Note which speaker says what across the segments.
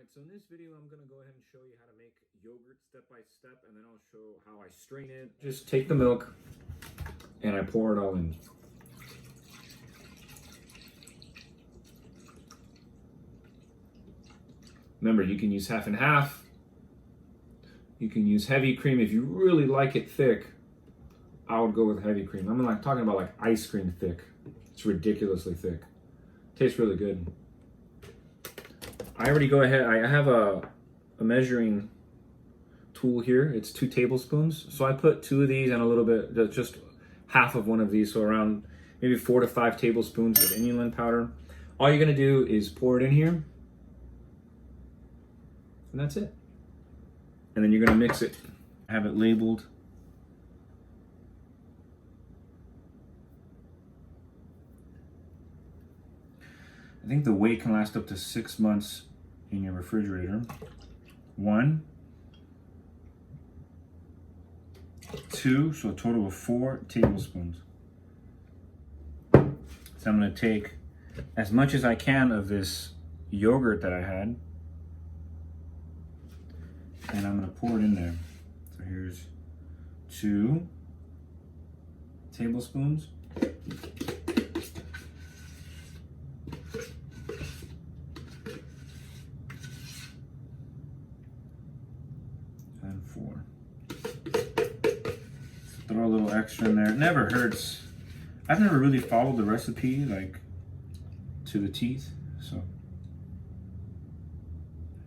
Speaker 1: Alright, so in this video I'm going to go ahead and show you how to make yogurt step by step, and then I'll show how I strain it. Just take the milk and I pour it all in. Remember, you can use half and half. You can use heavy cream if you really like it thick. I would go with heavy cream. I'm like talking about like ice cream thick. It's ridiculously thick. Tastes really good. I already go ahead. I have a measuring tool here. It's 2 tablespoons. So I put 2 of these and a little bit, just half of one of these. So around maybe 4 to 5 tablespoons of inulin powder. All you're gonna do is pour it in here. And that's it. And then you're gonna mix it. Have it labeled. I think the whey can last up to 6 months in your refrigerator. 1, 2, so a total of 4 tablespoons. So I'm gonna take as much as I can of this yogurt that I had, and I'm gonna pour it in there. So here's 2 tablespoons. And 4. Throw a little extra in there. It never hurts. I've never really followed the recipe like to the teeth, so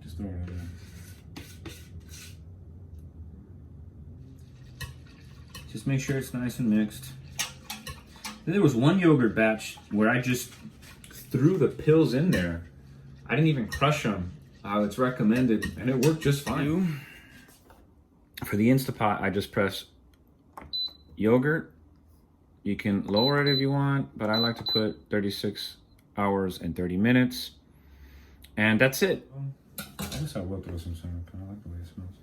Speaker 1: just throw it in there. Just make sure it's nice and mixed. Then there was one yogurt batch where I just threw the pills in there. I didn't even crush them how it's recommended, and it worked just fine. For the Insta Pot, I just press yogurt. You can lower it if you want, but I like to put 36 hours and 30 minutes. And that's it. I guess I will throw some syrup. I like the way it smells.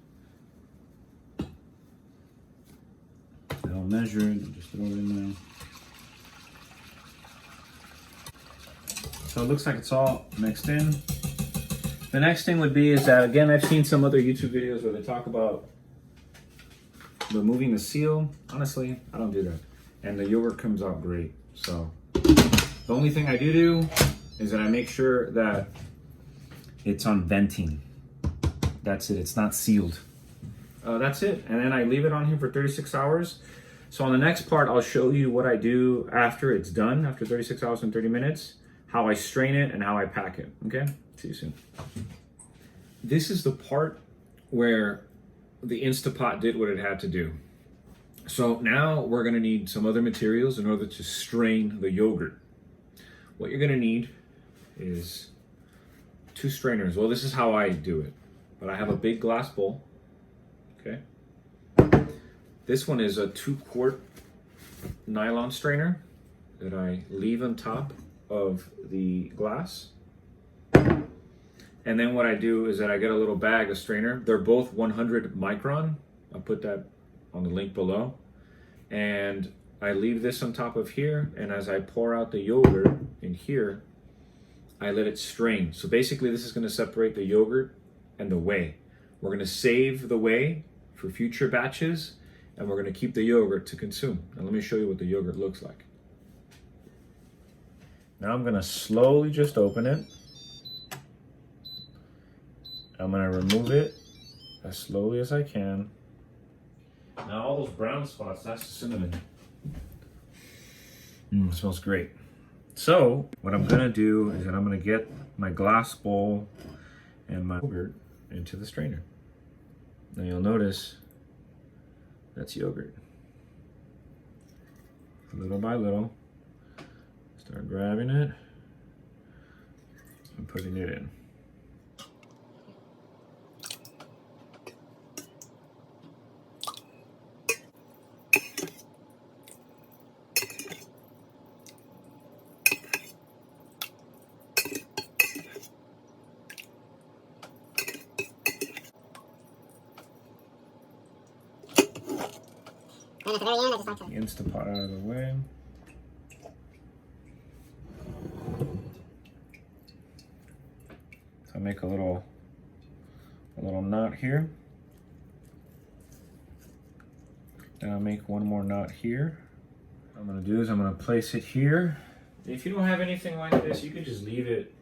Speaker 1: I'll measure it and just throw it in there. So it looks like it's all mixed in. The next thing would be is that, again, I've seen some other YouTube videos where they talk about removing the seal. Honestly, I don't do that. And the yogurt comes out great. So the only thing I do is that I make sure that it's on venting. That's it. It's not sealed. That's it. And then I leave it on here for 36 hours. So on the next part, I'll show you what I do after it's done, after 36 hours and 30 minutes, how I strain it and how I pack it. Okay? See you soon. This is the part where the Insta Pot did what it had to do. So now we're gonna need some other materials in order to strain the yogurt. What you're gonna need is 2 strainers. Well, this is how I do it, but I have a big glass bowl, okay? This one is a 2-quart nylon strainer that I leave on top of the glass. And then what I do is that I get a little bag of strainer. They're both 100 micron. I'll put that on the link below. And I leave this on top of here. And as I pour out the yogurt in here, I let it strain. So basically this is gonna separate the yogurt and the whey. We're gonna save the whey for future batches, and we're gonna keep the yogurt to consume. Now let me show you what the yogurt looks like. Now I'm gonna slowly just open it. I'm gonna remove it as slowly as I can. Now all those brown spots, that's the cinnamon. It smells great. So what I'm gonna do is that I'm gonna get my glass bowl and my yogurt into the strainer. Now you'll notice that's yogurt. Little by little, start grabbing it and putting it in.
Speaker 2: And at the very end, I just like to
Speaker 1: Insta Pot out of the way. So I make a little a little knot here. Then I'll make one more knot here. What I'm gonna do is I'm gonna place it here. If you don't have anything like this, you could just leave it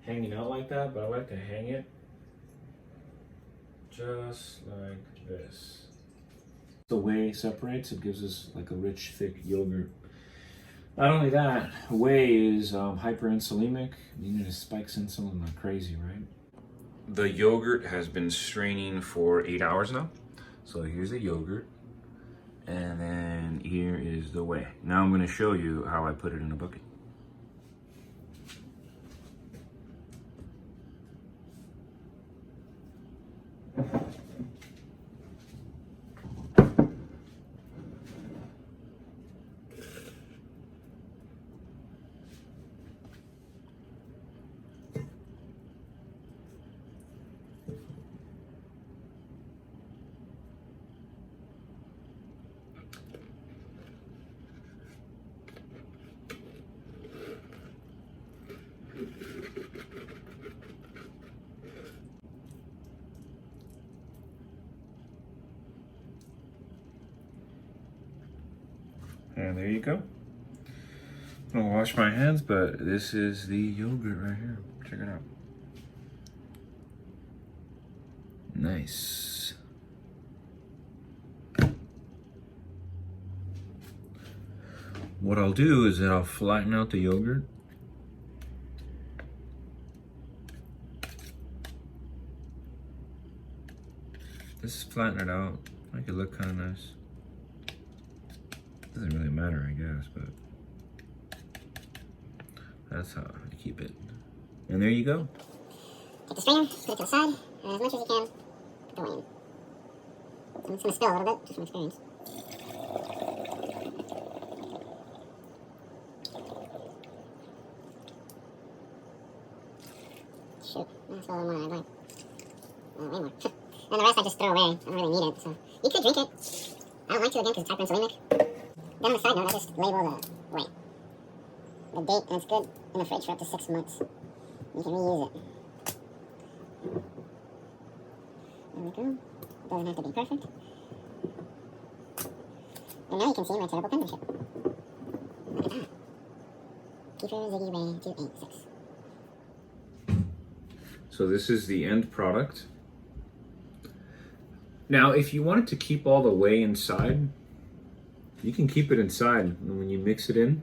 Speaker 1: hanging out like that, but I like to hang it just like this. The whey separates, it gives us like a rich, thick yogurt. Not only that, whey is hyperinsulinic, meaning it spikes insulin like crazy, right? The yogurt has been straining for 8 hours now. So here's the yogurt, and then here is the whey. Now I'm gonna show you how I put it in a bucket. And there you go. I'm gonna wash my hands, but this is the yogurt right here. Check it out. Nice. What I'll do is that I'll flatten out the yogurt. Just flatten it out, make it look kind of nice. Doesn't really matter, I guess, but that's how I keep it. And there you go.
Speaker 2: Take the strainer, put it to the side, and as much as you can, put the whey in. And it's going to spill a little bit, just from experience. Shoot, that's a little more than I'd like. Way more. And the rest I just throw away. I don't really need it, so you could drink it. I don't like to again because it's hyperinsulinic. Then on the side note, I just label the whey, the date, and it's good in the fridge for up to 6 months. You can reuse it. There we go. It doesn't have to be perfect. And now you can see my terrible penmanship. Look at that. Kefir Ziggy Ray 286.
Speaker 1: So this is the end product. Now, if you wanted to keep all the whey inside, you can keep it inside, and when you mix it in,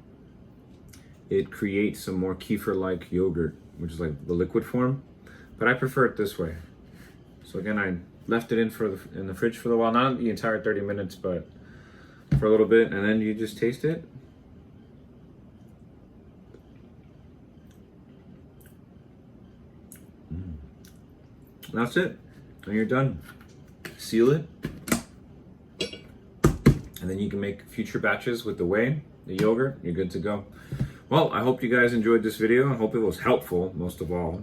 Speaker 1: it creates some more kefir-like yogurt, which is like the liquid form. But I prefer it this way. So again, I left it in the fridge for a while, not the entire 30 minutes, but for a little bit, and then you just taste it. That's it, and you're done. Seal it. And then you can make future batches with the whey, the yogurt, you're good to go. Well, I hope you guys enjoyed this video. I hope it was helpful, most of all.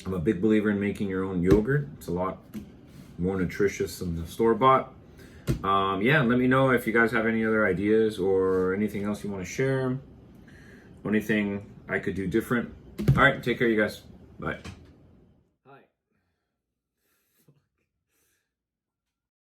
Speaker 1: I'm a big believer in making your own yogurt. It's a lot more nutritious than the store-bought. Yeah, let me know if you guys have any other ideas or anything else you want to share, or anything I could do different. All right, take care, you guys. Bye.